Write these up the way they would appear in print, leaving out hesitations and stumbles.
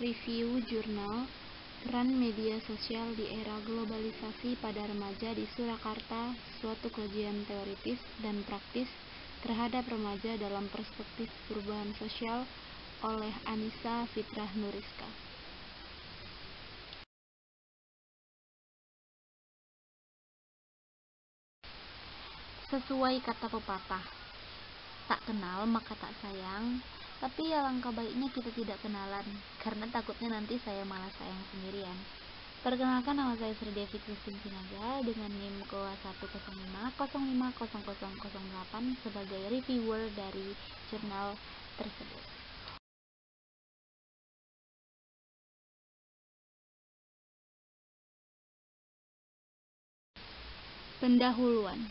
Review Jurnal Peran Media Sosial di Era Globalisasi pada Remaja di Surakarta, suatu kajian teoritis dan praktis terhadap remaja dalam perspektif perubahan sosial oleh Anissa Fitrah Nuriska. Sesuai kata pepatah, tak kenal maka tak sayang, tapi alangkah baiknya kita tidak kenalan, karena takutnya nanti saya malah sayang sendirian. Perkenalkan, nama saya Sri Devi Christine Sinaga dengan NIM KOA 10505000008 sebagai reviewer dari jurnal tersebut. Pendahuluan.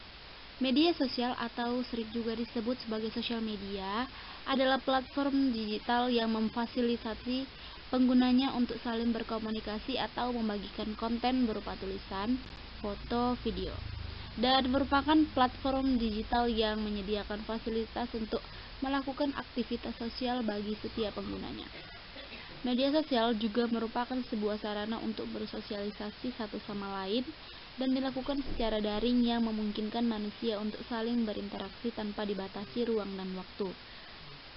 Media sosial atau sering juga disebut sebagai sosial media adalah platform digital yang memfasilitasi penggunanya untuk saling berkomunikasi atau membagikan konten berupa tulisan, foto, video, dan merupakan platform digital yang menyediakan fasilitas untuk melakukan aktivitas sosial bagi setiap penggunanya. Media sosial juga merupakan sebuah sarana untuk bersosialisasi satu sama lain dan dilakukan secara daring yang memungkinkan manusia untuk saling berinteraksi tanpa dibatasi ruang dan waktu.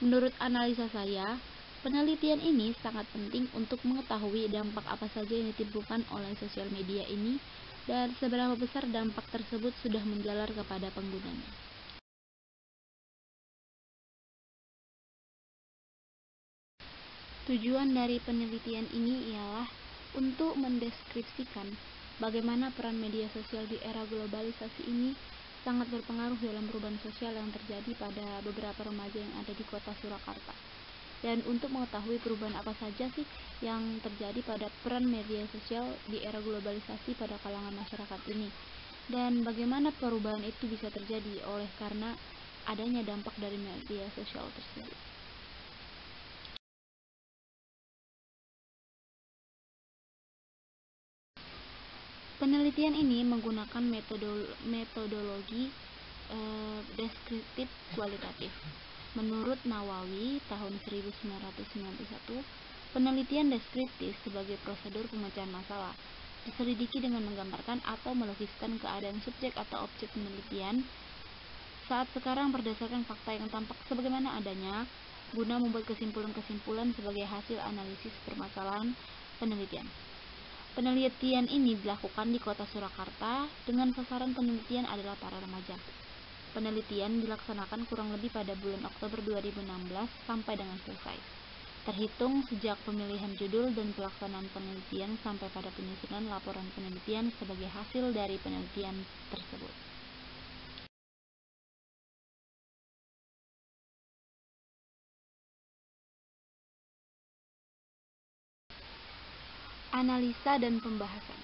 Menurut analisa saya, penelitian ini sangat penting untuk mengetahui dampak apa saja yang ditimbulkan oleh sosial media ini dan seberapa besar dampak tersebut sudah menjalar kepada penggunanya. Tujuan dari penelitian ini ialah untuk mendeskripsikan bagaimana peran media sosial di era globalisasi ini sangat berpengaruh dalam perubahan sosial yang terjadi pada beberapa remaja yang ada di kota Surakarta. Dan untuk mengetahui perubahan apa saja sih yang terjadi pada peran media sosial di era globalisasi pada kalangan masyarakat ini. Dan bagaimana perubahan itu bisa terjadi oleh karena adanya dampak dari media sosial tersebut. Penelitian ini menggunakan metodologi deskriptif kualitatif. Menurut Nawawi tahun 1991, penelitian deskriptif sebagai prosedur pemecahan masalah diselidiki dengan menggambarkan atau melukiskan keadaan subjek atau objek penelitian saat sekarang berdasarkan fakta yang tampak sebagaimana adanya, guna membuat kesimpulan-kesimpulan sebagai hasil analisis permasalahan penelitian. Penelitian ini dilakukan di kota Surakarta dengan sasaran penelitian adalah para remaja. Penelitian dilaksanakan kurang lebih pada bulan Oktober 2016 sampai dengan selesai. Terhitung sejak pemilihan judul dan pelaksanaan penelitian sampai pada penyusunan laporan penelitian sebagai hasil dari penelitian tersebut. Analisa dan pembahasan.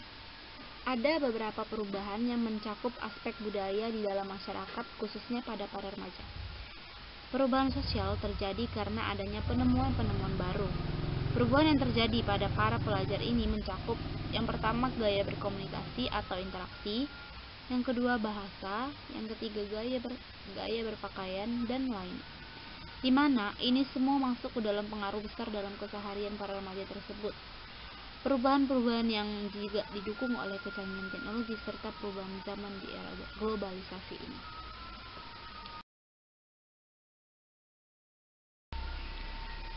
Ada beberapa perubahan yang mencakup aspek budaya di dalam masyarakat, khususnya pada para remaja. Perubahan sosial terjadi karena adanya penemuan-penemuan baru. Perubahan yang terjadi pada para pelajar ini mencakup yang pertama gaya berkomunikasi atau interaksi, yang kedua bahasa, yang ketiga gaya berpakaian, dan lain. Di mana ini semua masuk ke dalam pengaruh besar dalam keseharian para remaja tersebut. Perubahan-perubahan yang juga didukung oleh kecanggihan teknologi serta perubahan zaman di era globalisasi ini.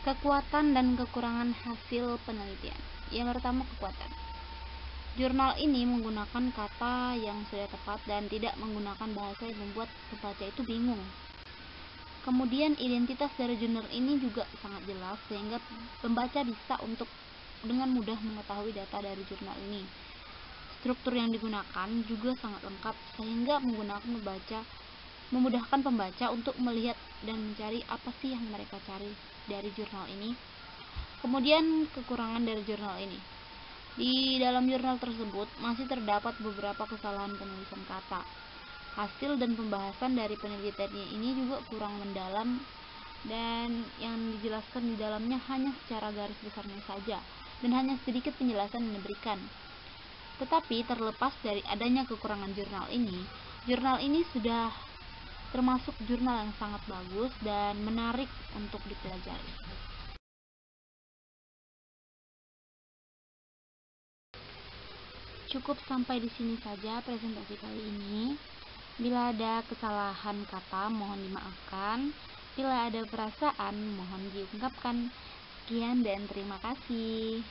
Kekuatan dan kekurangan hasil penelitian. Yang pertama, kekuatan. Jurnal ini menggunakan kata yang sudah tepat dan tidak menggunakan bahasa yang membuat pembaca itu bingung. Kemudian identitas dari jurnal ini juga sangat jelas sehingga pembaca bisa untuk dengan mudah mengetahui data dari jurnal ini. Struktur yang digunakan juga sangat lengkap sehingga memudahkan pembaca untuk melihat dan mencari apa sih yang mereka cari dari jurnal ini. Kemudian kekurangan dari jurnal ini. Di dalam jurnal tersebut masih terdapat beberapa kesalahan penulisan kata. Hasil dan pembahasan dari penelitian ini juga kurang mendalam dan yang dijelaskan di dalamnya hanya secara garis besarnya saja dan hanya sedikit penjelasan yang diberikan. Tetapi terlepas dari adanya kekurangan jurnal ini sudah termasuk jurnal yang sangat bagus dan menarik untuk dipelajari. Cukup sampai di sini saja presentasi kali ini. Bila ada kesalahan kata, mohon dimaafkan. Bila ada perasaan, mohon diungkapkan. Sekian dan terima kasih.